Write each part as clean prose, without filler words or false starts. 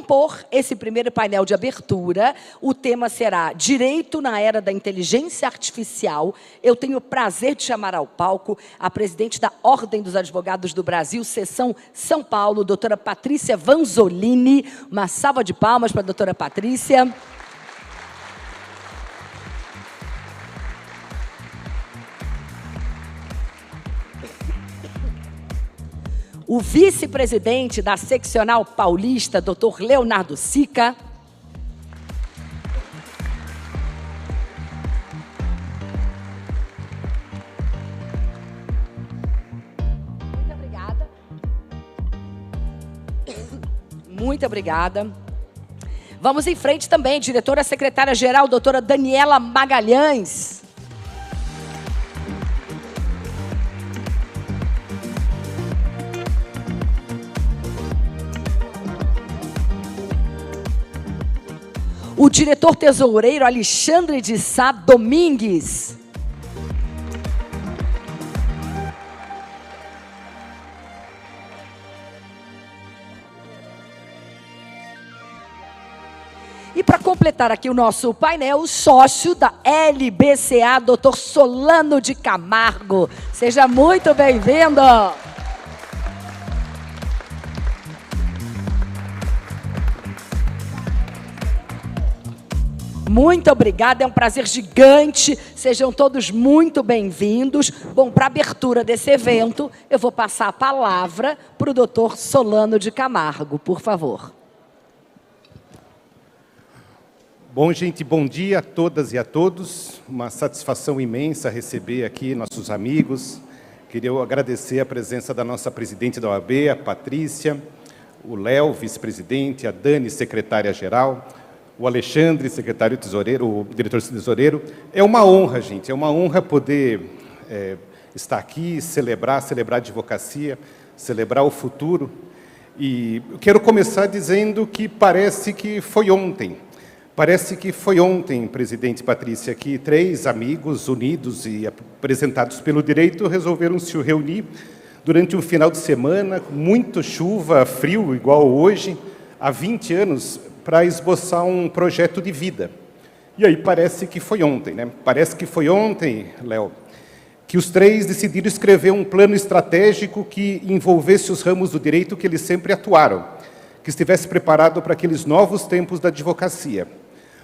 compor esse primeiro painel de abertura, o tema será Direito na Era da Inteligência Artificial. Eu tenho o prazer de chamar ao palco a presidente da Ordem dos Advogados do Brasil, Seção São Paulo, doutora Patrícia Vanzolini. Uma salva de palmas para a doutora Patrícia. O vice-presidente da Seccional Paulista, doutor Leonardo Sica. Muito obrigada. Muito obrigada. Vamos em frente também, diretora secretária-geral, doutora Daniela Magalhães. O diretor tesoureiro Alexandre de Sá Domingues. E para completar aqui o nosso painel, o sócio da LBCA, doutor Solano de Camargo. Seja muito bem-vindo. Muito obrigada, é um prazer gigante, sejam todos muito bem-vindos. Bom, para a abertura desse evento, eu vou passar a palavra para o doutor Solano de Camargo, por favor. Bom, gente, bom dia a todas e a todos. Uma satisfação imensa receber aqui nossos amigos. Queria agradecer a presença da nossa presidente da OAB, a Patrícia, o Léo, vice-presidente, a Dani, secretária-geral, o Alexandre, secretário tesoureiro, o diretor tesoureiro. É uma honra, gente, é uma honra poder estar aqui, celebrar a advocacia, celebrar o futuro. E eu quero começar dizendo que parece que foi ontem. Parece que foi ontem, presidente Patrícia, que 3 amigos unidos e apresentados pelo direito resolveram se reunir durante um final de semana, com muita chuva, frio, igual hoje, há 20 anos, para esboçar um projeto de vida. E aí parece que foi ontem, né? Parece que foi ontem, Léo, que os 3 decidiram escrever um plano estratégico que envolvesse os ramos do direito que eles sempre atuaram, que estivesse preparado para aqueles novos tempos da advocacia.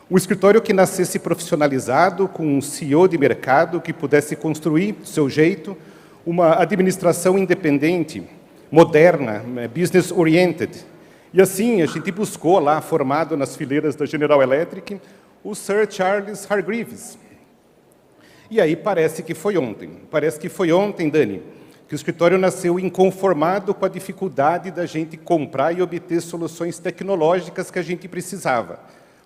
Um escritório que nascesse profissionalizado, com um CEO de mercado que pudesse construir, do seu jeito, uma administração independente, moderna, business-oriented. E assim, a gente buscou lá, formado nas fileiras da General Electric, o Sir Charles Hargreaves. E aí parece que foi ontem, Dani, que o escritório nasceu inconformado com a dificuldade da gente comprar e obter soluções tecnológicas que a gente precisava,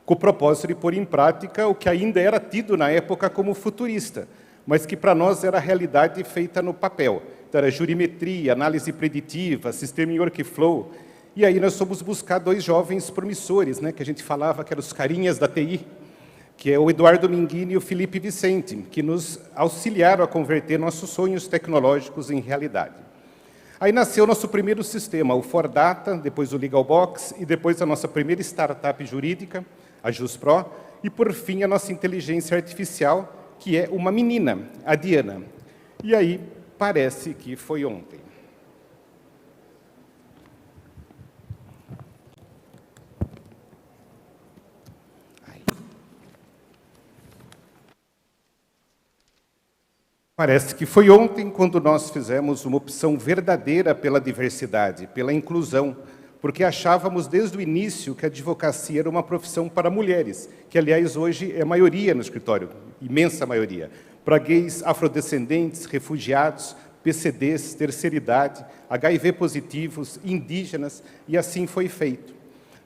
com o propósito de pôr em prática o que ainda era tido na época como futurista, mas que para nós era realidade feita no papel. Então, era jurimetria, análise preditiva, sistema em workflow. E aí nós fomos buscar 2 jovens promissores, né, que a gente falava que eram os carinhas da TI, que é o Eduardo Minguini e o Felipe Vicente, que nos auxiliaram a converter nossos sonhos tecnológicos em realidade. Aí nasceu o nosso primeiro sistema, o Fordata, depois o LegalBox, e depois a nossa primeira startup jurídica, a JusPro, e, por fim, a nossa inteligência artificial, que é uma menina, a Diana. E aí parece que foi ontem. Parece que foi ontem quando nós fizemos uma opção verdadeira pela diversidade, pela inclusão, porque achávamos desde o início que a advocacia era uma profissão para mulheres, que, aliás, hoje é maioria no escritório, imensa maioria, para gays, afrodescendentes, refugiados, PCDs, terceira idade, HIV positivos, indígenas, e assim foi feito.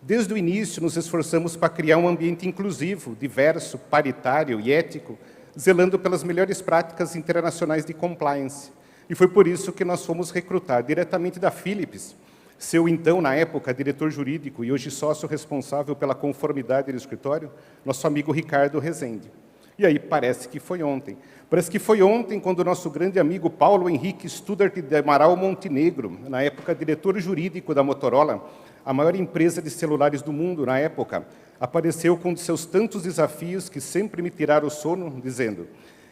Desde o início, nos esforçamos para criar um ambiente inclusivo, diverso, paritário e ético, zelando pelas melhores práticas internacionais de compliance. E foi por isso que nós fomos recrutar diretamente da Philips, seu então, na época, diretor jurídico e hoje sócio responsável pela conformidade do escritório, nosso amigo Ricardo Rezende. E aí parece que foi ontem. Parece que foi ontem quando o nosso grande amigo Paulo Henrique Studart de Amaral Montenegro, na época diretor jurídico da Motorola, a maior empresa de celulares do mundo na época, apareceu com um de seus tantos desafios que sempre me tiraram o sono, dizendo: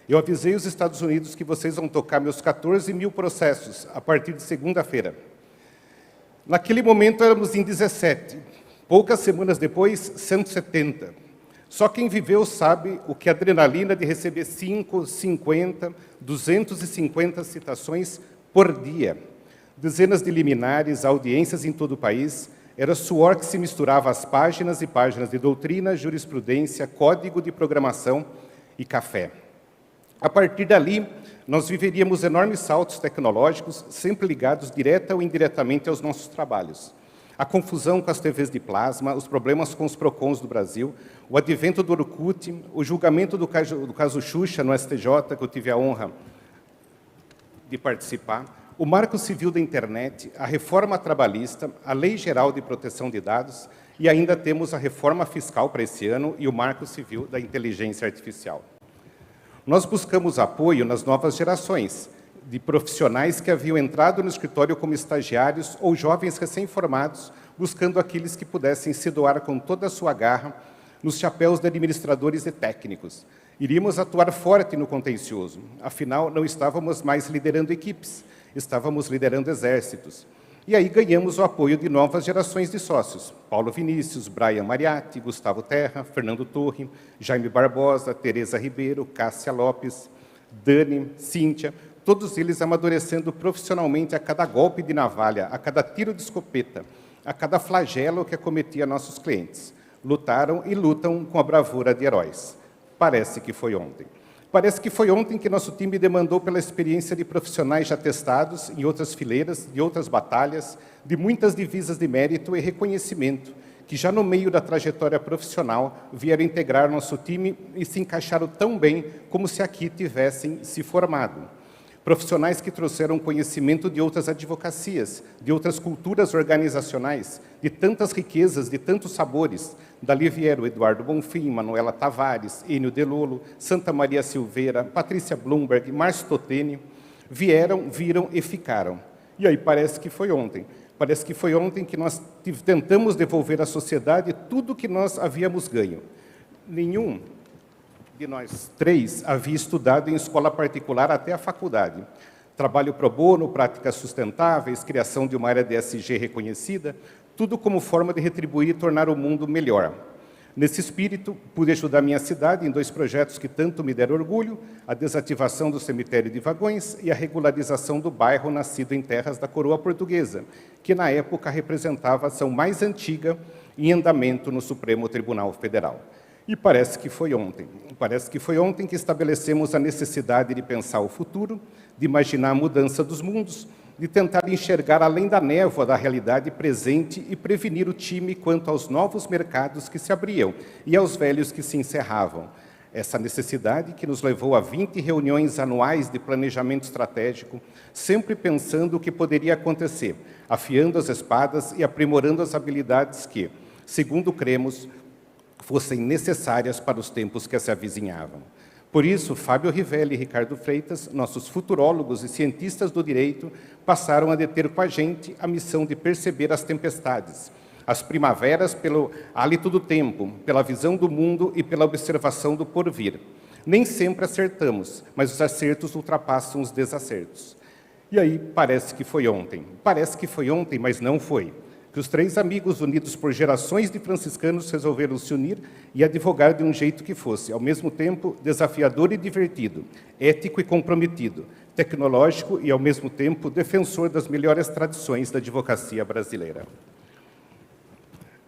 eu avisei os Estados Unidos que vocês vão tocar meus 14 mil processos a partir de segunda-feira. Naquele momento éramos em 17, poucas semanas depois, 170. Só quem viveu sabe o que é a adrenalina de receber 5, 50, 250 citações por dia. Dezenas de liminares, audiências em todo o país, era suor que se misturava às páginas e páginas de doutrina, jurisprudência, código de programação e café. A partir dali, nós viveríamos enormes saltos tecnológicos, sempre ligados direta ou indiretamente aos nossos trabalhos. A confusão com as TVs de plasma, os problemas com os PROCONs do Brasil, o advento do Orkut, o julgamento do caso Xuxa no STJ, que eu tive a honra de participar, o Marco Civil da Internet, a reforma trabalhista, a Lei Geral de Proteção de Dados e ainda temos a reforma fiscal para esse ano e o Marco Civil da Inteligência Artificial. Nós buscamos apoio nas novas gerações, de profissionais que haviam entrado no escritório como estagiários ou jovens recém-formados, buscando aqueles que pudessem se doar com toda a sua garra nos chapéus de administradores e técnicos. Iríamos atuar forte no contencioso, afinal, não estávamos mais liderando equipes, estávamos liderando exércitos. E aí ganhamos o apoio de novas gerações de sócios. Paulo Vinícius, Brian Mariatti, Gustavo Terra, Fernando Torre, Jaime Barbosa, Tereza Ribeiro, Cássia Lopes, Dani, Cíntia, todos eles amadurecendo profissionalmente a cada golpe de navalha, a cada tiro de escopeta, a cada flagelo que acometia nossos clientes. Lutaram e lutam com a bravura de heróis. Parece que foi ontem. Parece que foi ontem que nosso time demandou pela experiência de profissionais já testados em outras fileiras, de outras batalhas, de muitas divisas de mérito e reconhecimento, que já no meio da trajetória profissional vieram integrar nosso time e se encaixaram tão bem como se aqui tivessem se formado. Profissionais que trouxeram conhecimento de outras advocacias, de outras culturas organizacionais, de tantas riquezas, de tantos sabores. Dali vieram Eduardo Bonfim, Manuela Tavares, Enio Delolo, Santa Maria Silveira, Patrícia Bloomberg, Márcio Toteni. Vieram, viram e ficaram. E aí parece que foi ontem. Parece que foi ontem que nós tentamos devolver à sociedade tudo que nós havíamos ganho. Nenhum de nós três havia estudado em escola particular até a faculdade. Trabalho pro bono, práticas sustentáveis, criação de uma área de ESG reconhecida, tudo como forma de retribuir e tornar o mundo melhor. Nesse espírito, pude ajudar minha cidade em 2 projetos que tanto me deram orgulho, a desativação do cemitério de Vagões e a regularização do bairro nascido em terras da coroa portuguesa, que na época representava a ação mais antiga em andamento no Supremo Tribunal Federal. E parece que foi ontem. Parece que foi ontem que estabelecemos a necessidade de pensar o futuro, de imaginar a mudança dos mundos, de tentar enxergar além da névoa da realidade presente e prevenir o time quanto aos novos mercados que se abriam e aos velhos que se encerravam. Essa necessidade que nos levou a 20 reuniões anuais de planejamento estratégico, sempre pensando o que poderia acontecer, afiando as espadas e aprimorando as habilidades que, segundo cremos, fossem necessárias para os tempos que se avizinhavam. Por isso, Fábio Rivelli e Ricardo Freitas, nossos futurólogos e cientistas do direito, passaram a deter com a gente a missão de perceber as tempestades, as primaveras pelo hálito do tempo, pela visão do mundo e pela observação do porvir. Nem sempre acertamos, mas os acertos ultrapassam os desacertos. E aí, parece que foi ontem. Parece que foi ontem, mas não foi. Que os 3 amigos unidos por gerações de franciscanos resolveram se unir e advogar de um jeito que fosse, ao mesmo tempo, desafiador e divertido, ético e comprometido, tecnológico e, ao mesmo tempo, defensor das melhores tradições da advocacia brasileira.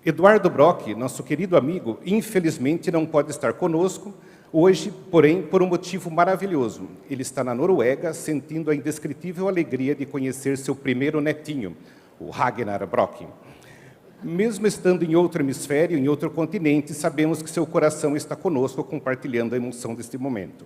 Eduardo Brock, nosso querido amigo, infelizmente não pode estar conosco hoje, porém, por um motivo maravilhoso. Ele está na Noruega, sentindo a indescritível alegria de conhecer seu primeiro netinho, o Ragnar Brock. Mesmo estando em outro hemisfério, em outro continente, sabemos que seu coração está conosco, compartilhando a emoção deste momento.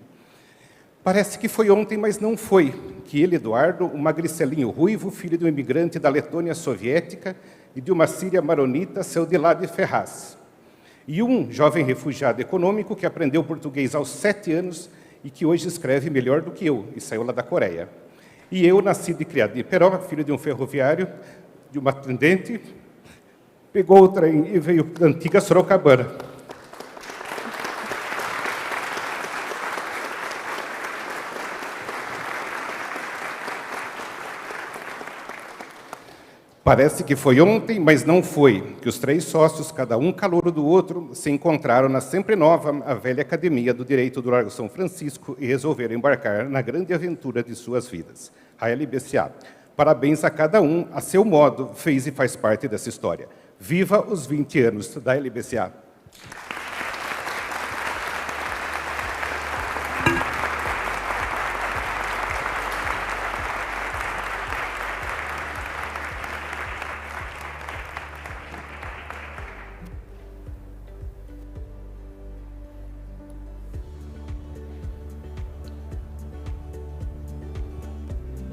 Parece que foi ontem, mas não foi, que ele, Eduardo, um magricelinho ruivo, filho de um imigrante da Letônia soviética e de uma síria maronita, saiu de lá de Ferraz. E um jovem refugiado econômico que aprendeu português aos 7 anos e que hoje escreve melhor do que eu, e saiu lá da Coreia. E eu, nascido e criado em Peró, filho de um ferroviário, de uma atendente, pegou o trem e veio para a antiga Sorocabana. Parece que foi ontem, mas não foi, que os 3 sócios, cada um calouro do outro, se encontraram na sempre nova, a velha Academia do Direito do Largo São Francisco e resolveram embarcar na grande aventura de suas vidas, a LBCA. Parabéns a cada um, a seu modo, fez e faz parte dessa história. Viva os 20 anos da LBCA!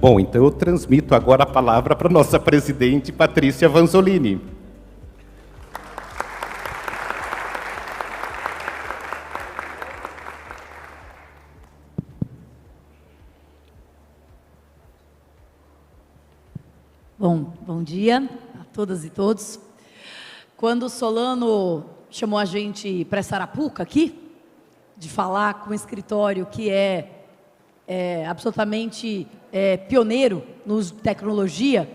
Bom, então eu transmito agora a palavra para a nossa presidente, Patrícia Vanzolini. Bom dia a todas e todos. Quando o Solano chamou a gente para essa arapuca aqui, de falar com um escritório que é absolutamente pioneiro no uso de tecnologia,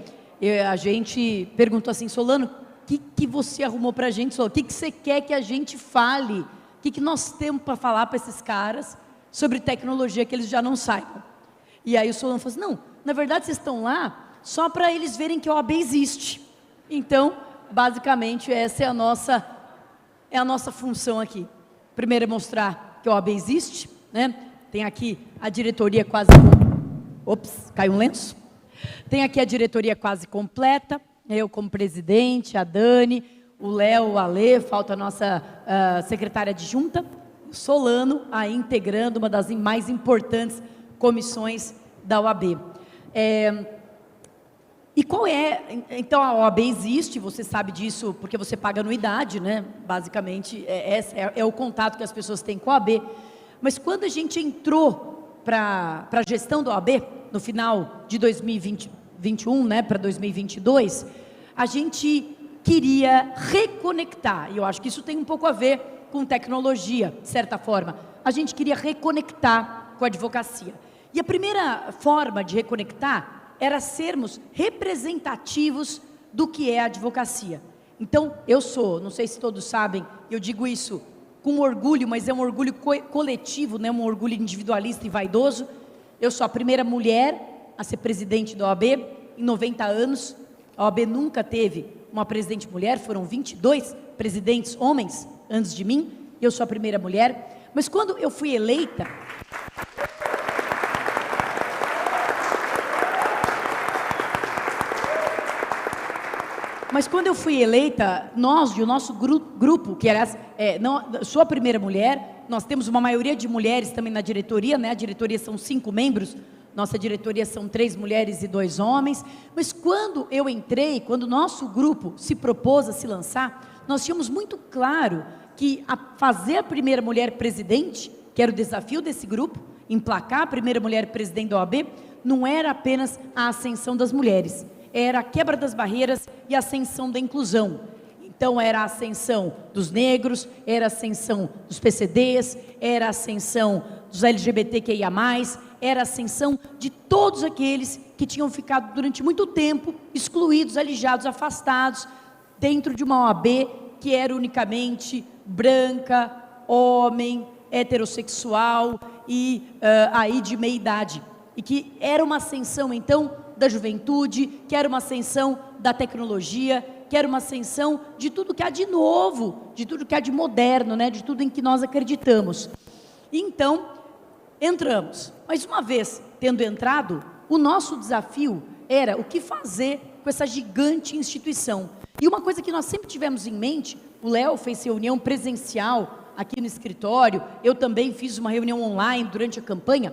a gente perguntou assim: Solano, o que você arrumou para a gente? O que você quer que a gente fale? O que nós temos para falar para esses caras sobre tecnologia que eles já não saibam? E aí o Solano falou assim: não, na verdade vocês estão lá só para eles verem que a OAB existe. Então, basicamente, essa é a nossa função aqui. Primeiro é mostrar que a OAB existe, né? Tem aqui a diretoria quase... Ops, caiu um lenço. Tem aqui a diretoria quase completa, eu como presidente, a Dani, o Léo, o Alê, falta a nossa secretária adjunta, o Solano, aí integrando uma das mais importantes comissões da OAB. E qual é, então a OAB existe, você sabe disso porque você paga anuidade, né? Basicamente, esse é o contato que as pessoas têm com a OAB. Mas quando a gente entrou para a gestão da OAB, no final de 2021, né, para 2022, a gente queria reconectar, e eu acho que isso tem um pouco a ver com tecnologia, de certa forma. A gente queria reconectar com a advocacia. E a primeira forma de reconectar era sermos representativos do que é a advocacia. Então, eu sou, não sei se todos sabem, eu digo isso com orgulho, mas é um orgulho coletivo, não é um orgulho individualista e vaidoso. Eu sou a primeira mulher a ser presidente da OAB em 90 anos. A OAB nunca teve uma presidente mulher, foram 22 presidentes homens antes de mim, eu sou a primeira mulher. Mas quando eu fui eleita... Mas quando eu fui eleita, o nosso grupo, que era, sou a primeira mulher, nós temos uma maioria de mulheres também na diretoria, né? A diretoria são 5 membros, nossa diretoria são 3 mulheres e 2 homens, mas quando eu entrei, quando o nosso grupo se propôs a se lançar, nós tínhamos muito claro que fazer a primeira mulher presidente, que era o desafio desse grupo, emplacar a primeira mulher presidente da OAB, não era apenas a ascensão das mulheres, era a quebra das barreiras e a ascensão da inclusão. Então, era a ascensão dos negros, era a ascensão dos PCDs, era a ascensão dos LGBTQIA+, era a ascensão de todos aqueles que tinham ficado durante muito tempo excluídos, alijados, afastados, dentro de uma OAB que era unicamente branca, homem, heterossexual e aí de meia idade. E que era uma ascensão, então, da juventude, que era uma ascensão da tecnologia, que era uma ascensão de tudo que há de novo, de tudo que há de moderno, né? De tudo em que nós acreditamos. E então, entramos. Mas uma vez tendo entrado, o nosso desafio era o que fazer com essa gigante instituição. E uma coisa que nós sempre tivemos em mente, o Léo fez reunião presencial aqui no escritório, eu também fiz uma reunião online durante a campanha,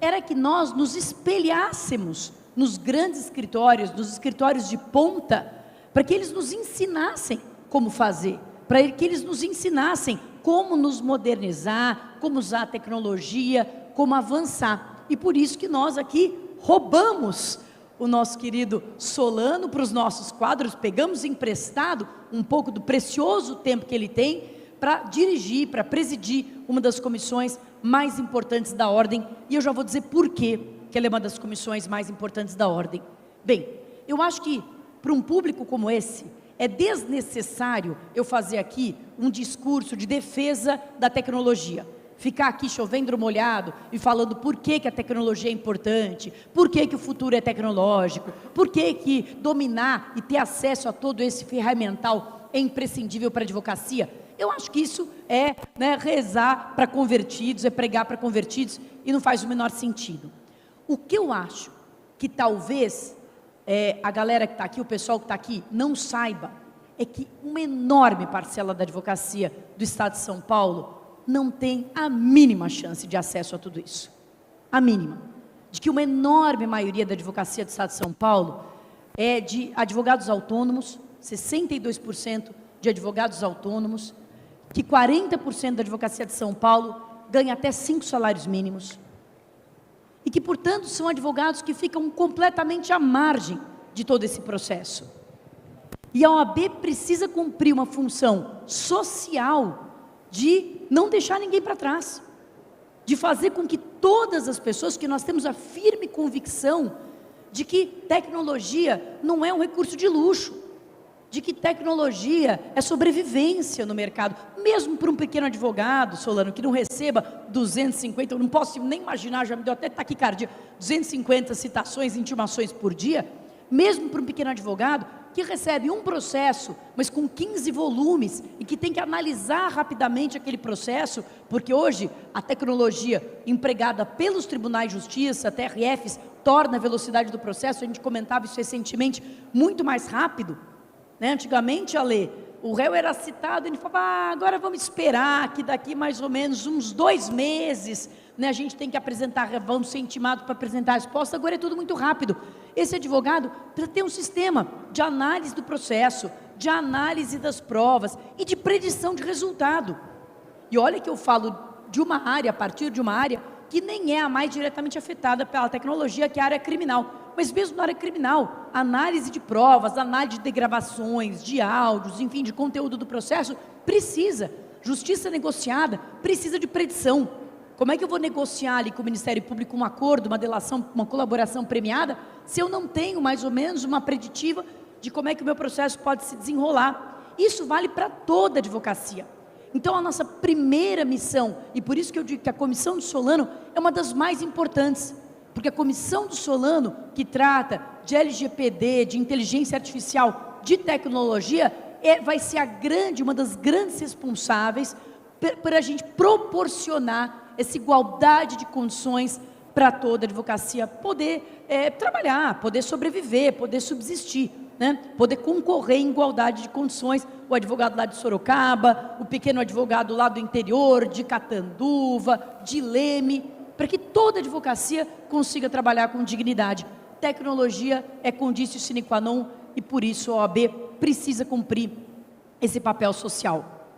era que nós nos espelhássemos nos grandes escritórios, nos escritórios de ponta, para que eles nos ensinassem como fazer, para que eles nos ensinassem como nos modernizar, como usar a tecnologia, como avançar. E por isso que nós aqui roubamos o nosso querido Solano para os nossos quadros, pegamos emprestado um pouco do precioso tempo que ele tem para dirigir, para presidir uma das comissões mais importantes da Ordem, e eu já vou dizer por quê que ela é uma das comissões mais importantes da Ordem. Bem, eu acho que para um público como esse, é desnecessário eu fazer aqui um discurso de defesa da tecnologia. Ficar aqui chovendo molhado e falando por que a tecnologia é importante, por que o futuro é tecnológico, por que dominar e ter acesso a todo esse ferramental é imprescindível para a advocacia. Eu acho que isso é rezar para convertidos, é pregar para convertidos, e não faz o menor sentido. O que eu acho que talvez a galera que está aqui, o pessoal que está aqui, não saiba, é que uma enorme parcela da advocacia do Estado de São Paulo não tem a mínima chance de acesso a tudo isso. A mínima. De que uma enorme maioria da advocacia do Estado de São Paulo é de advogados autônomos, 62% de advogados autônomos, que 40% da advocacia de São Paulo ganha até 5 salários mínimos, e que, portanto, são advogados que ficam completamente à margem de todo esse processo. E a OAB precisa cumprir uma função social de não deixar ninguém para trás, de fazer com que todas as pessoas, que nós temos a firme convicção de que tecnologia não é um recurso de luxo, de que tecnologia é sobrevivência no mercado, mesmo para um pequeno advogado, Solano, que não receba 250, eu não posso nem imaginar, já me deu até taquicardia, 250 citações, intimações por dia, mesmo para um pequeno advogado, que recebe um processo, mas com 15 volumes, e que tem que analisar rapidamente aquele processo, porque hoje a tecnologia empregada pelos tribunais de justiça, TRFs, torna a velocidade do processo, a gente comentava isso recentemente, muito mais rápido. Antigamente, o réu era citado, ele falava, agora vamos esperar, que daqui mais ou menos uns 2 meses, a gente tem que apresentar, vamos ser intimados para apresentar a resposta, agora é tudo muito rápido. Esse advogado precisa ter um sistema de análise do processo, de análise das provas e de predição de resultado. E olha que eu falo de uma área, a partir de uma área, que nem é a mais diretamente afetada pela tecnologia, que é a área criminal. Mas mesmo na área criminal, análise de provas, análise de gravações, de áudios, enfim, de conteúdo do processo, precisa. Justiça negociada precisa de predição. Como é que eu vou negociar ali com o Ministério Público um acordo, uma delação, uma colaboração premiada, se eu não tenho mais ou menos uma preditiva de como é que o meu processo pode se desenrolar? Isso vale para toda a advocacia. Então a nossa primeira missão, e por isso que eu digo que a Comissão do Solano é uma das mais importantes, porque a Comissão do Solano, que trata de LGPD, de inteligência artificial, de tecnologia, vai ser uma das grandes responsáveis para a gente proporcionar essa igualdade de condições para toda a advocacia poder trabalhar, poder sobreviver, poder subsistir, poder concorrer em igualdade de condições, o advogado lá de Sorocaba, o pequeno advogado lá do interior, de Catanduva, de Leme, para que toda a advocacia consiga trabalhar com dignidade. Tecnologia é condício sine qua non e por isso a OAB precisa cumprir esse papel social.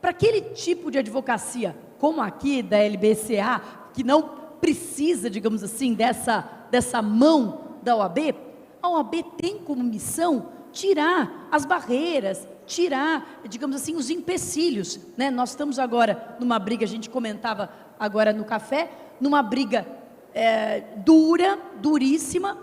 Para aquele tipo de advocacia, como aqui da LBCA, que não precisa, digamos assim, dessa mão da OAB, a OAB tem como missão tirar as barreiras, tirar, digamos assim, os empecilhos. Nós estamos agora numa briga, a gente comentava agora no café, numa briga duríssima,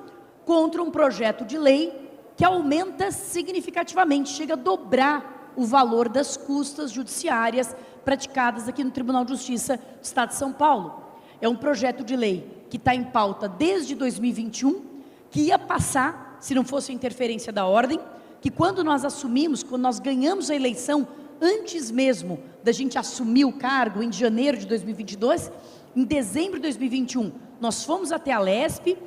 contra um projeto de lei que aumenta significativamente, chega a dobrar o valor das custas judiciárias praticadas aqui no Tribunal de Justiça do Estado de São Paulo. É um projeto de lei que está em pauta desde 2021, que ia passar, se não fosse a interferência da ordem, que quando nós assumimos, quando nós ganhamos a eleição, antes mesmo da gente assumir o cargo, em janeiro de 2022, em dezembro de 2021, nós fomos até a LESP,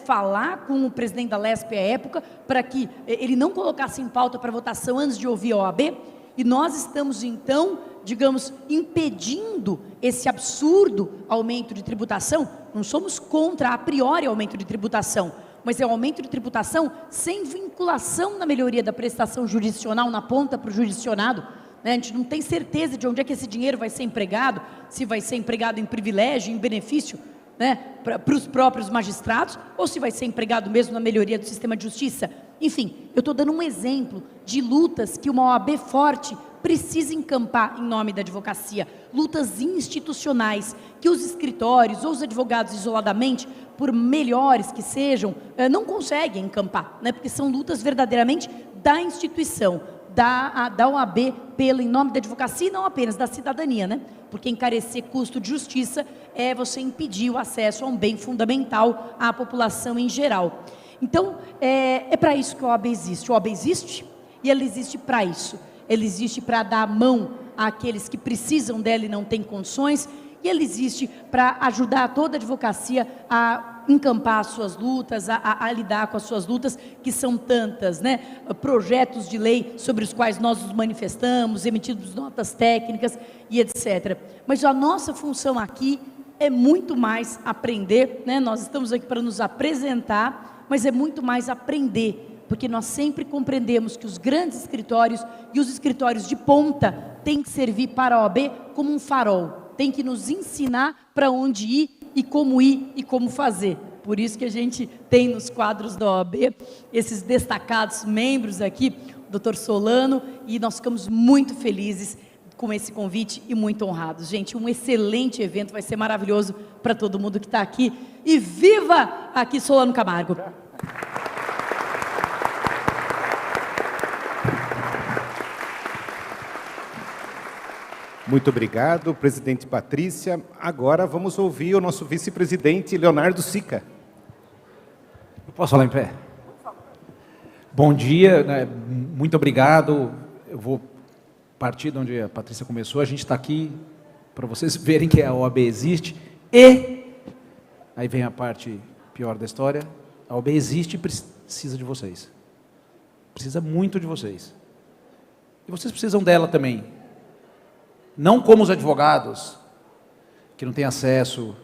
falar com o presidente da LESP à época, para que ele não colocasse em pauta para votação antes de ouvir a OAB, e nós estamos então, digamos, impedindo esse absurdo aumento de tributação. Não somos contra a priori aumento de tributação, mas é um aumento de tributação sem vinculação na melhoria da prestação jurisdicional na ponta para o jurisdicionado. A gente não tem certeza de onde é que esse dinheiro vai ser empregado, se vai ser empregado em privilégio, em benefício. né, para os próprios magistrados, ou se vai ser empregado mesmo na melhoria do sistema de justiça. Enfim, eu estou dando um exemplo de lutas que uma OAB forte precisa encampar em nome da advocacia, lutas institucionais, que os escritórios ou os advogados isoladamente, por melhores que sejam, não conseguem encampar, né? Porque são lutas verdadeiramente da instituição, da OAB, em nome da advocacia, e não apenas da cidadania, né? Porque encarecer custo de justiça é você impedir o acesso a um bem fundamental à população em geral. Então, é para isso que a OAB existe. A OAB existe e ela existe para isso. Ela existe para dar a mão àqueles que precisam dela e não têm condições, e ela existe para ajudar toda a advocacia a encampar as suas lutas, a lidar com as suas lutas, que são tantas, né? Projetos de lei sobre os quais nós nos manifestamos, emitidos notas técnicas e etc. Mas a nossa função aqui é muito mais aprender, né? Nós estamos aqui para nos apresentar, mas é muito mais aprender, porque nós sempre compreendemos que os grandes escritórios e os escritórios de ponta têm que servir para a OAB como um farol, tem que nos ensinar para onde ir e como fazer. Por isso que a gente tem nos quadros da OAB esses destacados membros aqui, o Dr. Solano, e nós ficamos muito felizes com esse convite e muito honrados. Gente, um excelente evento, vai ser maravilhoso para todo mundo que está aqui. E viva aqui Solano Camargo! Muito obrigado, presidente Patrícia. Agora vamos ouvir o nosso vice-presidente, Leonardo Sica. Eu posso falar em pé? Bom dia, né? Muito obrigado. Eu vou partir de onde a Patrícia começou. A gente está aqui para vocês verem que a OAB existe e, aí vem a parte pior da história, a OAB existe e precisa de vocês. Precisa muito de vocês. E vocês precisam dela também. Não como os advogados, que não têm acesso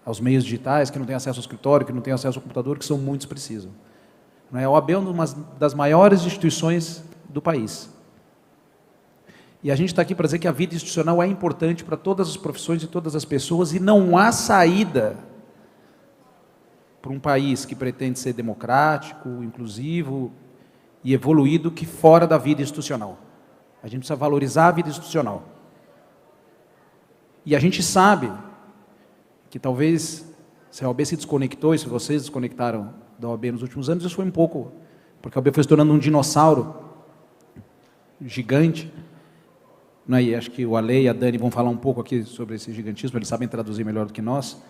aos meios digitais, que não têm acesso ao escritório, que não têm acesso ao computador, que são muitos precisam. A OAB é uma das maiores instituições do país. E a gente está aqui para dizer que a vida institucional é importante para todas as profissões e todas as pessoas, e não há saída para um país que pretende ser democrático, inclusivo e evoluído que fora da vida institucional. A gente precisa valorizar a vida institucional. E a gente sabe que talvez, se a OAB se desconectou, e se vocês desconectaram da OAB nos últimos anos, isso foi um pouco, porque a OAB foi se tornando um dinossauro gigante. Né? E acho que o Ale e a Dani vão falar um pouco aqui sobre esse gigantismo, eles sabem traduzir melhor do que nós.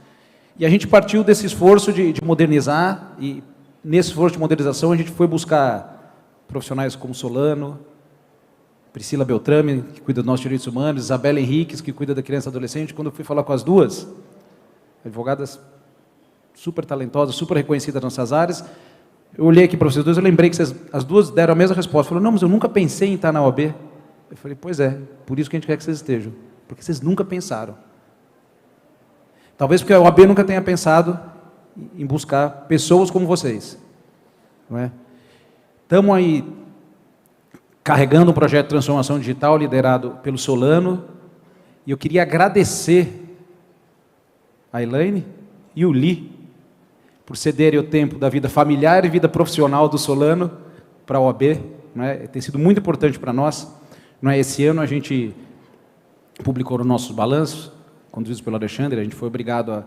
E a gente partiu desse esforço de modernizar, e nesse esforço de modernização a gente foi buscar profissionais como Solano, Priscila Beltrame, que cuida dos nossos direitos humanos, Isabela Henriques, que cuida da criança e adolescente. Quando eu fui falar com as duas, advogadas super talentosas, super reconhecidas nas nossas áreas, eu olhei aqui para vocês dois, eu lembrei que as duas deram a mesma resposta. Falaram, não, mas eu nunca pensei em estar na OAB. Eu falei, pois é, por isso que a gente quer que vocês estejam, porque vocês nunca pensaram. Talvez porque a OAB nunca tenha pensado em buscar pessoas como vocês. Não é? Estamos aí carregando um projeto de transformação digital liderado pelo Solano, e eu queria agradecer a Elaine e o Li por cederem o tempo da vida familiar e vida profissional do Solano para a OAB. Não é? Tem sido muito importante para nós. Não é? Esse ano a gente publicou os nossos balanços, conduzidos pelo Alexandre, a gente foi obrigado a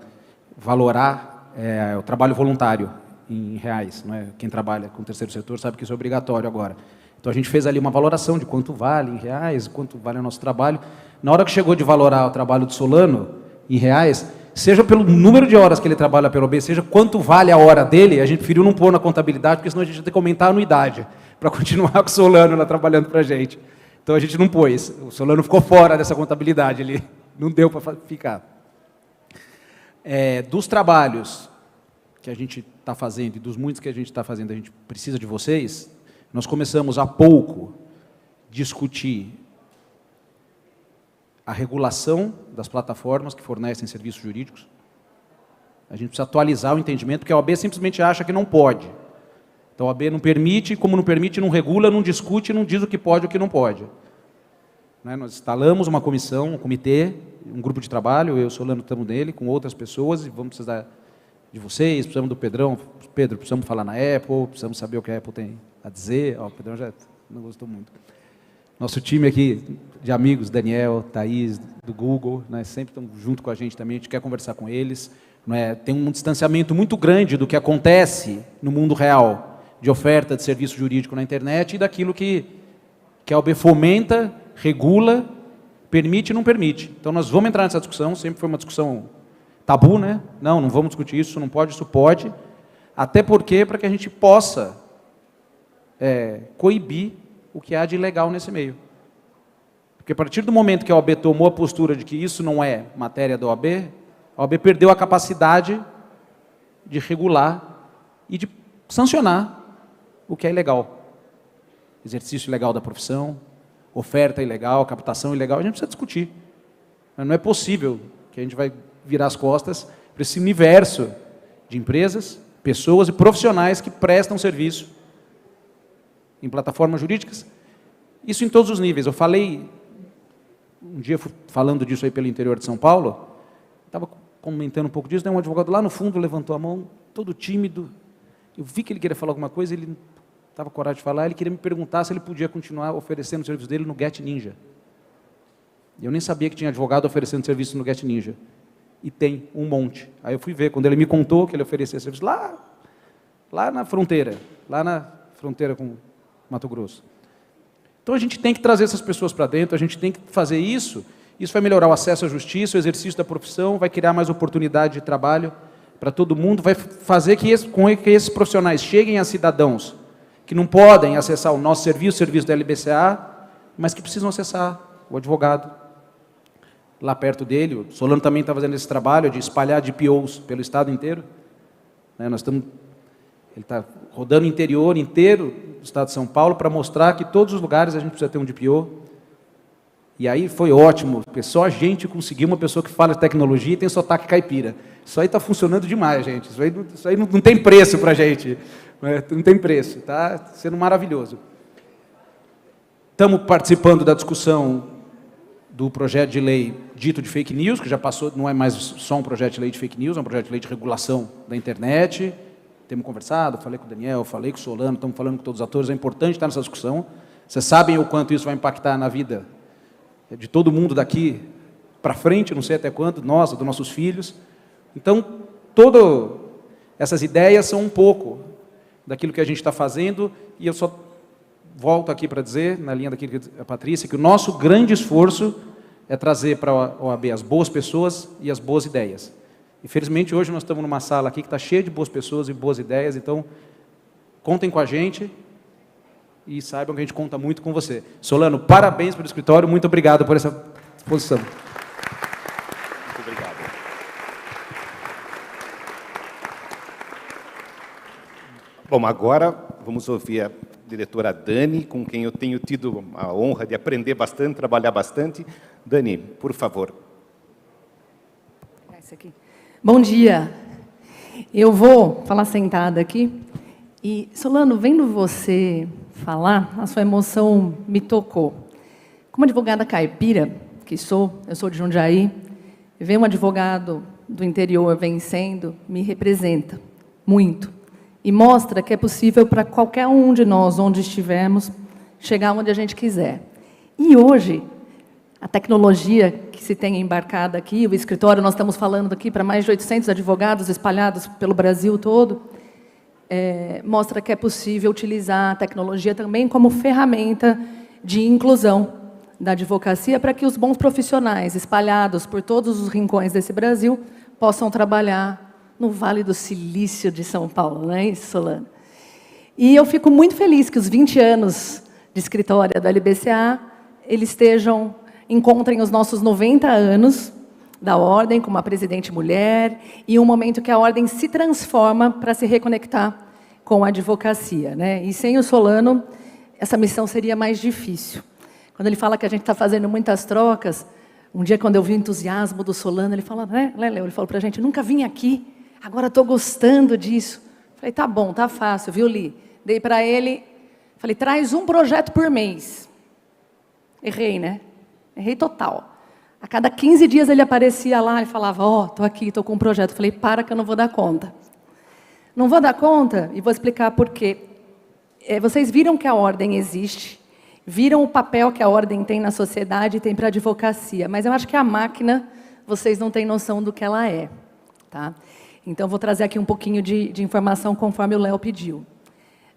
valorar o trabalho voluntário em reais. Não é? Quem trabalha com o terceiro setor sabe que isso é obrigatório agora. Então a gente fez ali uma valoração de quanto vale em reais, quanto vale o nosso trabalho. Na hora que chegou de valorar o trabalho do Solano em reais, seja pelo número de horas que ele trabalha pela OAB, seja quanto vale a hora dele, a gente preferiu não pôr na contabilidade, porque senão a gente ia ter que aumentar a anuidade para continuar com o Solano lá trabalhando para a gente. Então a gente não pôs. O Solano ficou fora dessa contabilidade, ele não deu para ficar. Dos trabalhos que a gente está fazendo e dos muitos que a gente está fazendo, a gente precisa de vocês. Nós começamos há pouco a discutir a regulação das plataformas que fornecem serviços jurídicos. A gente precisa atualizar o entendimento, porque a OAB simplesmente acha que não pode. Então a OAB não permite, como não permite, não regula, não discute, não diz o que pode e o que não pode. né? Nós instalamos uma comissão, um comitê, um grupo de trabalho, eu e o Solano estamos nele, com outras pessoas, e vamos precisar de vocês, precisamos do Pedrão. Pedro, precisamos falar na Apple, precisamos saber o que a Apple tem a dizer. O Pedrão já não gostou muito. Nosso time aqui de amigos, Daniel, Thaís, do Google, né, sempre estão junto com a gente também, a gente quer conversar com eles. Né, tem um distanciamento muito grande do que acontece no mundo real, de oferta de serviço jurídico na internet e daquilo que a OAB fomenta, regula, permite e não permite. Então, nós vamos entrar nessa discussão, sempre foi uma discussão tabu, né? Não vamos discutir isso, não pode, isso pode. Até porque, para que a gente possa coibir o que há de ilegal nesse meio. Porque a partir do momento que a OAB tomou a postura de que isso não é matéria da OAB, a OAB perdeu a capacidade de regular e de sancionar o que é ilegal. Exercício ilegal da profissão, oferta ilegal, captação ilegal, a gente precisa discutir. Não é possível que a gente vai virar as costas para esse universo de empresas, pessoas e profissionais que prestam serviço em plataformas jurídicas, isso em todos os níveis. Eu falei, um dia falando disso aí pelo interior de São Paulo, estava comentando um pouco disso, um advogado lá no fundo levantou a mão, todo tímido, eu vi que ele queria falar alguma coisa, ele não estava com coragem de falar, ele queria me perguntar se ele podia continuar oferecendo o serviço dele no Get Ninja. Eu nem sabia que tinha advogado oferecendo serviço no Get Ninja. E tem um monte. Aí eu fui ver, quando ele me contou que ele oferecia serviço lá na fronteira com Mato Grosso. Então a gente tem que trazer essas pessoas para dentro, a gente tem que fazer isso vai melhorar o acesso à justiça, o exercício da profissão, vai criar mais oportunidade de trabalho para todo mundo, vai fazer com que esses profissionais cheguem a cidadãos que não podem acessar o nosso serviço, o serviço da LBCA, mas que precisam acessar o advogado lá perto dele. O Solano também está fazendo esse trabalho de espalhar DPOs pelo estado inteiro. Ele está rodando o interior inteiro do estado de São Paulo para mostrar que todos os lugares a gente precisa ter um DPO. E aí foi ótimo, porque só a gente conseguiu uma pessoa que fala de tecnologia e tem sotaque caipira. Isso aí está funcionando demais, gente. Isso aí não tem preço para a gente. Não tem preço, está sendo maravilhoso. Estamos participando da discussão do projeto de lei dito de fake news, que já passou, não é mais só um projeto de lei de fake news, é um projeto de lei de regulação da internet. Temos conversado, falei com o Daniel, falei com o Solano, estamos falando com todos os atores, é importante estar nessa discussão. Vocês sabem o quanto isso vai impactar na vida de todo mundo daqui para frente, não sei até quando, nossa, dos nossos filhos. Então, todas essas ideias são um pouco daquilo que a gente está fazendo, e eu só volto aqui para dizer, na linha daquilo que disse a Patrícia, que o nosso grande esforço é trazer para a OAB as boas pessoas e as boas ideias. Infelizmente, hoje nós estamos numa sala aqui que está cheia de boas pessoas e boas ideias, então, contem com a gente e saibam que a gente conta muito com você. Solano, parabéns pelo escritório, muito obrigado por essa exposição. Muito obrigado. Bom, agora vamos ouvir a diretora Dani, com quem eu tenho tido a honra de aprender bastante, trabalhar bastante. Dani, por favor. Esse aqui. Bom dia. Eu vou falar sentada aqui. E, Solano, vendo você falar, a sua emoção me tocou. Como advogada caipira, que sou, eu sou de Jundiaí, ver um advogado do interior vencendo me representa muito. E mostra que é possível para qualquer um de nós, onde estivermos, chegar onde a gente quiser. E hoje, a tecnologia que se tem embarcada aqui, o escritório, nós estamos falando aqui para mais de 800 advogados espalhados pelo Brasil todo, mostra que é possível utilizar a tecnologia também como ferramenta de inclusão da advocacia para que os bons profissionais espalhados por todos os rincões desse Brasil possam trabalhar no Vale do Silício de São Paulo, não é isso, Solano? E eu fico muito feliz que os 20 anos de escritório da LBCA, eles encontrem os nossos 90 anos da Ordem, com uma presidente mulher, e um momento que a Ordem se transforma para se reconectar com a advocacia, né? E sem o Solano, essa missão seria mais difícil. Quando ele fala que a gente está fazendo muitas trocas, um dia, quando eu vi o entusiasmo do Solano, ele fala, né, Léo? Ele falou para a gente, nunca vim aqui, agora estou gostando disso. Falei, tá bom, tá fácil, viu, Li? Dei para ele, falei, traz um projeto por mês. Errei, né? Errei total. A cada 15 dias ele aparecia lá e falava, estou aqui, estou com um projeto. Eu falei, para que eu não vou dar conta. Não vou dar conta e vou explicar por quê. Vocês viram que a ordem existe, viram o papel que a ordem tem na sociedade e tem para a advocacia, mas eu acho que a máquina, vocês não têm noção do que ela é. Tá? Então, vou trazer aqui um pouquinho de informação conforme o Léo pediu.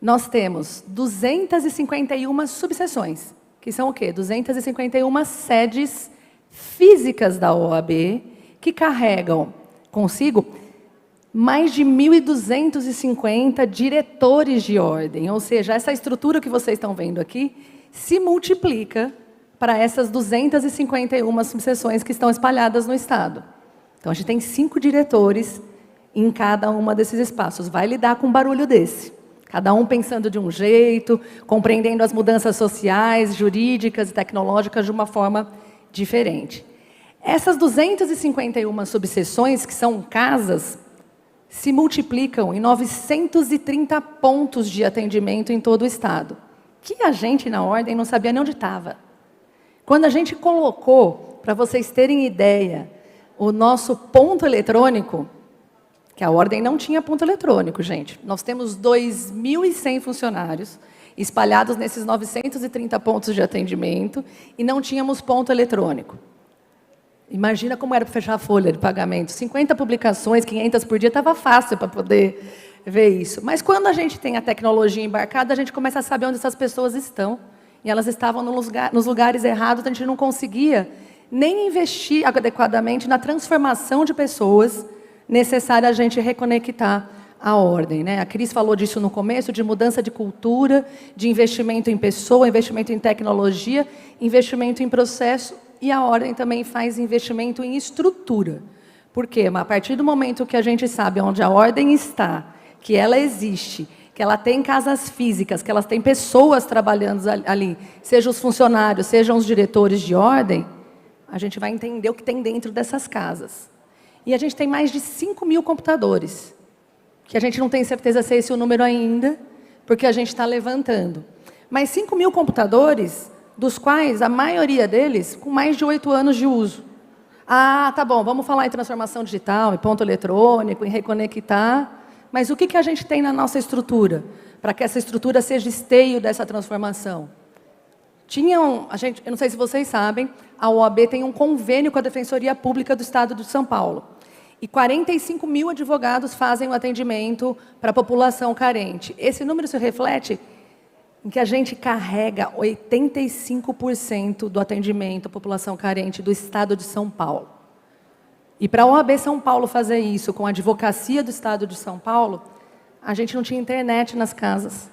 Nós temos 251 subseções, que são o quê? 251 sedes físicas da OAB, que carregam consigo mais de 1.250 diretores de ordem. Ou seja, essa estrutura que vocês estão vendo aqui se multiplica para essas 251 subseções que estão espalhadas no Estado. Então, a gente tem 5 diretores em cada uma desses espaços. Vai lidar com um barulho desse. Cada um pensando de um jeito, compreendendo as mudanças sociais, jurídicas e tecnológicas de uma forma diferente. Essas 251 subseções, que são casas, se multiplicam em 930 pontos de atendimento em todo o Estado, que a gente, na ordem, não sabia nem onde estava. Quando a gente colocou, para vocês terem ideia, o nosso ponto eletrônico, que a ordem não tinha ponto eletrônico, gente. Nós temos 2.100 funcionários espalhados nesses 930 pontos de atendimento e não tínhamos ponto eletrônico. Imagina como era para fechar a folha de pagamento. 50 publicações, 500 por dia, estava fácil para poder ver isso. Mas quando a gente tem a tecnologia embarcada, a gente começa a saber onde essas pessoas estão. E elas estavam nos lugares errados, a gente não conseguia nem investir adequadamente na transformação de pessoas necessária a gente reconectar a ordem. Né? A Cris falou disso no começo, de mudança de cultura, de investimento em pessoa, investimento em tecnologia, investimento em processo, e a ordem também faz investimento em estrutura. Por quê? A partir do momento que a gente sabe onde a ordem está, que ela existe, que ela tem casas físicas, que elas têm pessoas trabalhando ali, sejam os funcionários, sejam os diretores de ordem, a gente vai entender o que tem dentro dessas casas. E a gente tem mais de 5.000 computadores, que a gente não tem certeza se é esse o número ainda, porque a gente está levantando. Mas 5.000 computadores, dos quais a maioria deles com mais de 8 anos de uso. Ah, tá bom, vamos falar em transformação digital, em ponto eletrônico, em reconectar, mas o que a gente tem na nossa estrutura, para que essa estrutura seja esteio dessa transformação? Eu não sei se vocês sabem, a OAB tem um convênio com a Defensoria Pública do Estado de São Paulo. E 45.000 advogados fazem o atendimento para a população carente. Esse número se reflete em que a gente carrega 85% do atendimento à população carente do Estado de São Paulo. E para a OAB São Paulo fazer isso com a advocacia do Estado de São Paulo, a gente não tinha internet nas casas.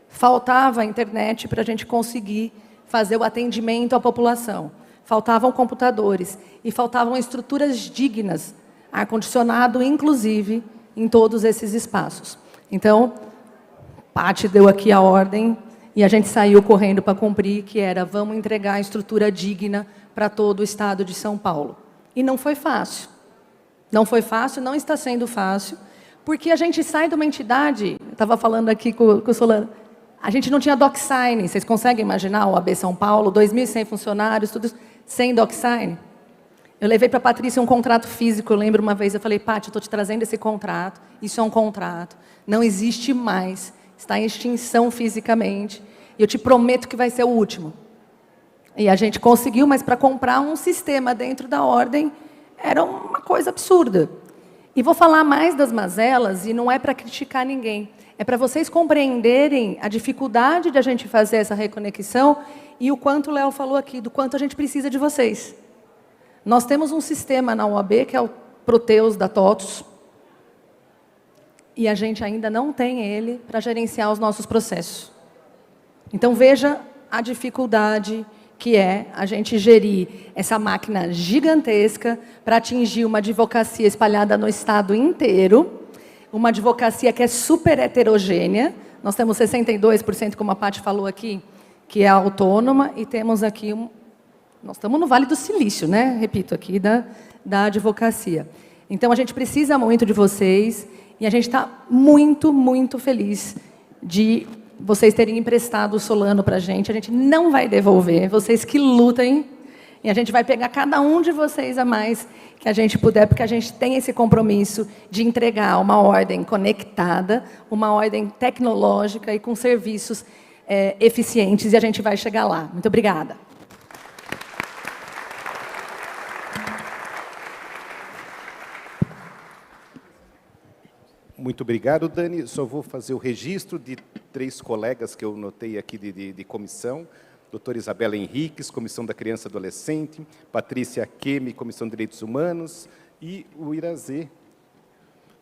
Faltava internet para a gente conseguir fazer o atendimento à população. Faltavam computadores e faltavam estruturas dignas, ar-condicionado, inclusive, em todos esses espaços. Então, Paty deu aqui a ordem e a gente saiu correndo para cumprir, que era, vamos entregar a estrutura digna para todo o Estado de São Paulo. E não foi fácil. Não foi fácil, não está sendo fácil, porque a gente sai de uma entidade, eu estava falando aqui com o Solano, a gente não tinha DocSign. Vocês conseguem imaginar o AB São Paulo, 2.100 funcionários, tudo sem DocSign? Eu levei para a Patrícia um contrato físico, eu lembro uma vez, eu falei, Paty, eu estou te trazendo esse contrato, isso é um contrato, não existe mais, está em extinção fisicamente, e eu te prometo que vai ser o último. E a gente conseguiu, mas para comprar um sistema dentro da ordem, era uma coisa absurda. E vou falar mais das mazelas, e não é para criticar ninguém, é para vocês compreenderem a dificuldade de a gente fazer essa reconexão, e o quanto o Léo falou aqui, do quanto a gente precisa de vocês. Nós temos um sistema na OAB, que é o Proteus da TOTUS, e a gente ainda não tem ele para gerenciar os nossos processos. Então, veja a dificuldade que é a gente gerir essa máquina gigantesca para atingir uma advocacia espalhada no Estado inteiro, uma advocacia que é super heterogênea. Nós temos 62%, como a Paty falou aqui, que é autônoma, e temos aqui nós estamos no Vale do Silício, né? Repito, aqui da advocacia. Então, a gente precisa muito de vocês e a gente está muito, muito feliz de vocês terem emprestado o Solano para a gente. A gente não vai devolver, vocês que lutem E a gente vai pegar cada um de vocês a mais que a gente puder, porque a gente tem esse compromisso de entregar uma ordem conectada, uma ordem tecnológica e com serviços eficientes, e a gente vai chegar lá. Muito obrigada. Muito obrigado, Dani. Só vou fazer o registro de 3 colegas que eu notei aqui de comissão. Doutora Isabela Henriques, Comissão da Criança e Adolescente, Patrícia Kemi, Comissão de Direitos Humanos, e o Irazê,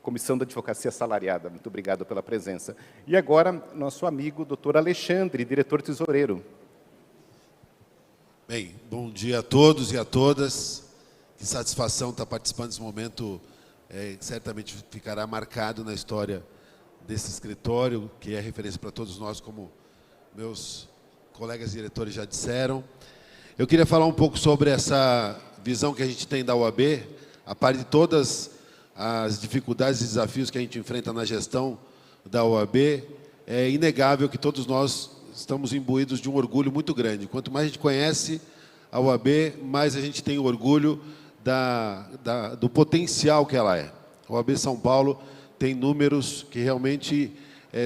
Comissão da Advocacia Assalariada. Muito obrigado pela presença. E agora, nosso amigo, doutor Alexandre, diretor tesoureiro. Bem, bom dia a todos e a todas. Que satisfação estar participando desse momento, certamente ficará marcado na história desse escritório, que é referência para todos nós, como meus colegas diretores já disseram. Eu queria falar um pouco sobre essa visão que a gente tem da OAB, a par de todas as dificuldades e desafios que a gente enfrenta na gestão da OAB. É inegável que todos nós estamos imbuídos de um orgulho muito grande. Quanto mais a gente conhece a OAB, mais a gente tem orgulho do potencial que ela é. A OAB São Paulo tem números que realmente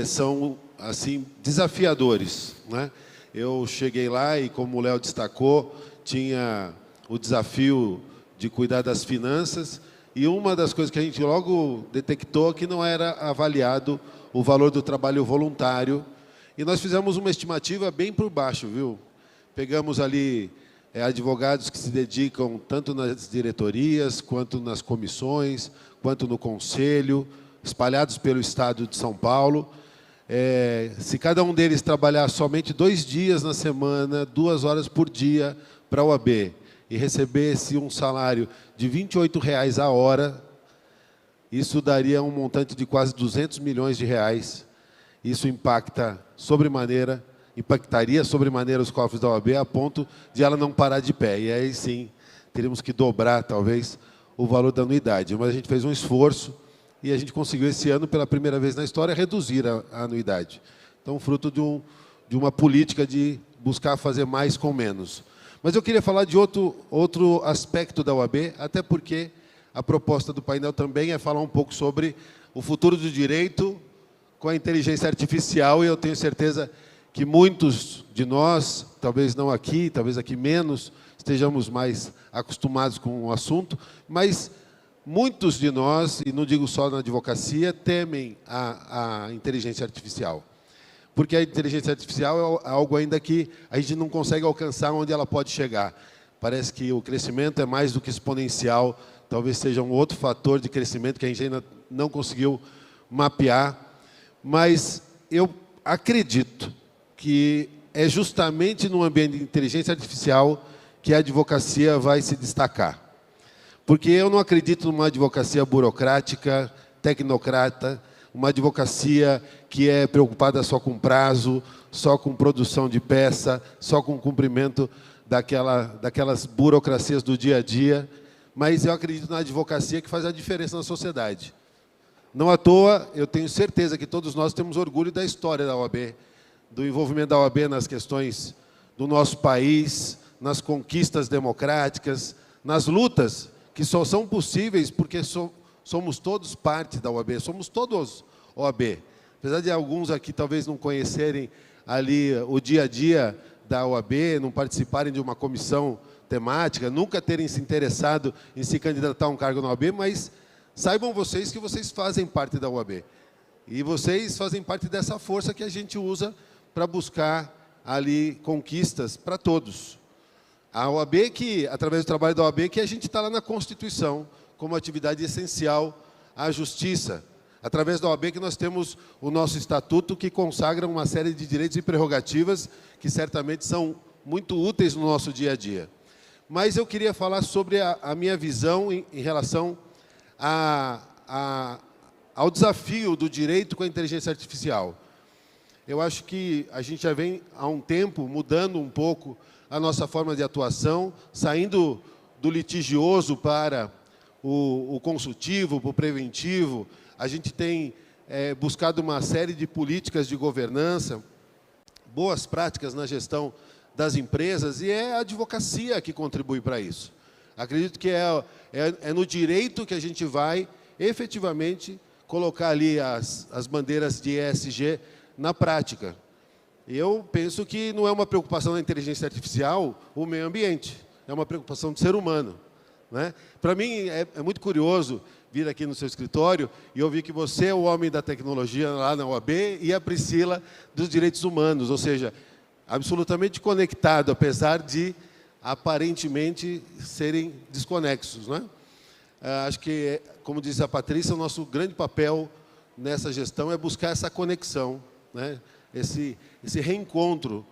são assim desafiadores, né? Eu cheguei lá e, como o Léo destacou, tinha o desafio de cuidar das finanças, e uma das coisas que a gente logo detectou é que não era avaliado o valor do trabalho voluntário, e nós fizemos uma estimativa bem por baixo, viu? Pegamos ali advogados que se dedicam tanto nas diretorias, quanto nas comissões, quanto no conselho, espalhados pelo estado de São Paulo. Se cada um deles trabalhar somente 2 dias na semana, 2 horas por dia para a OAB, e recebesse um salário de R$ 28,00 a hora, isso daria um montante de quase R$ 200 milhões. Isso impactaria sobremaneira os cofres da OAB, a ponto de ela não parar de pé. E aí sim, teríamos que dobrar, talvez, o valor da anuidade. Mas a gente fez um esforço e a gente conseguiu, esse ano, pela primeira vez na história, reduzir a anuidade. Então, fruto de uma política de buscar fazer mais com menos. Mas eu queria falar de outro aspecto da OAB, até porque a proposta do painel também é falar um pouco sobre o futuro do direito com a inteligência artificial, e eu tenho certeza que muitos de nós, talvez não aqui, talvez aqui menos, estejamos mais acostumados com o assunto, mas muitos de nós, e não digo só na advocacia, temem a inteligência artificial. Porque a inteligência artificial é algo ainda que a gente não consegue alcançar onde ela pode chegar. Parece que o crescimento é mais do que exponencial, talvez seja um outro fator de crescimento que a gente ainda não conseguiu mapear, mas eu acredito que é justamente no ambiente de inteligência artificial que a advocacia vai se destacar. Porque eu não acredito numa advocacia burocrática, tecnocrata, uma advocacia que é preocupada só com prazo, só com produção de peça, só com cumprimento daquelas burocracias do dia a dia, mas eu acredito na advocacia que faz a diferença na sociedade. Não à toa, eu tenho certeza que todos nós temos orgulho da história da OAB, do envolvimento da OAB nas questões do nosso país, nas conquistas democráticas, nas lutas que só são possíveis porque somos todos parte da OAB, somos todos OAB. Apesar de alguns aqui talvez não conhecerem ali o dia a dia da OAB, não participarem de uma comissão temática, nunca terem se interessado em se candidatar a um cargo na OAB, mas saibam vocês que vocês fazem parte da OAB. E vocês fazem parte dessa força que a gente usa para buscar ali conquistas para todos. A OAB através do trabalho da OAB, que a gente está lá na Constituição, como atividade essencial à justiça. Através da OAB que nós temos o nosso estatuto, que consagra uma série de direitos e prerrogativas que certamente são muito úteis no nosso dia a dia. Mas eu queria falar sobre a minha visão em relação ao desafio do direito com a inteligência artificial. Eu acho que a gente já vem há um tempo mudando um pouco a nossa forma de atuação, saindo do litigioso para o consultivo, para o preventivo. A gente tem buscado uma série de políticas de governança, boas práticas na gestão das empresas, e é a advocacia que contribui para isso. Acredito que é no direito que a gente vai, efetivamente, colocar ali as bandeiras de ESG na prática. Eu penso que não é uma preocupação da inteligência artificial o meio ambiente, é uma preocupação do ser humano, né? Para mim, é muito curioso vir aqui no seu escritório e ouvir que você é o homem da tecnologia lá na OAB e a Priscila dos direitos humanos, ou seja, absolutamente conectado, apesar de aparentemente serem desconexos, né? Acho que, como disse a Patrícia, o nosso grande papel nessa gestão é buscar essa conexão, né? Esse reencontro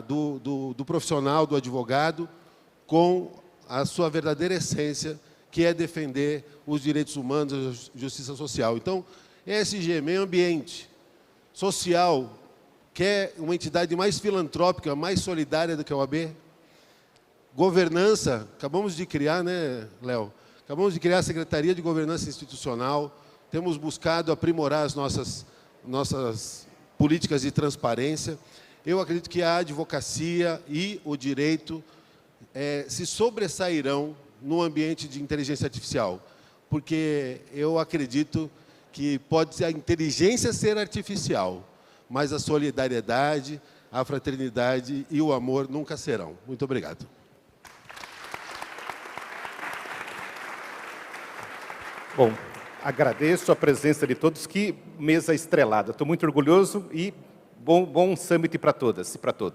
do profissional, do advogado, com a sua verdadeira essência, que é defender os direitos humanos, a justiça social. Então, ESG, meio ambiente, social, quer uma entidade mais filantrópica, mais solidária do que a OAB? Governança, acabamos de criar, né, Léo? Acabamos de criar a Secretaria de Governança Institucional, temos buscado aprimorar as nossas políticas de transparência. Eu acredito que a advocacia e o direito se sobressairão no ambiente de inteligência artificial, porque eu acredito que pode a inteligência ser artificial, mas a solidariedade, a fraternidade e o amor nunca serão. Muito obrigado. Bom, agradeço a presença de todos. Que mesa estrelada. Estou muito orgulhoso e bom summit para todas e para todos.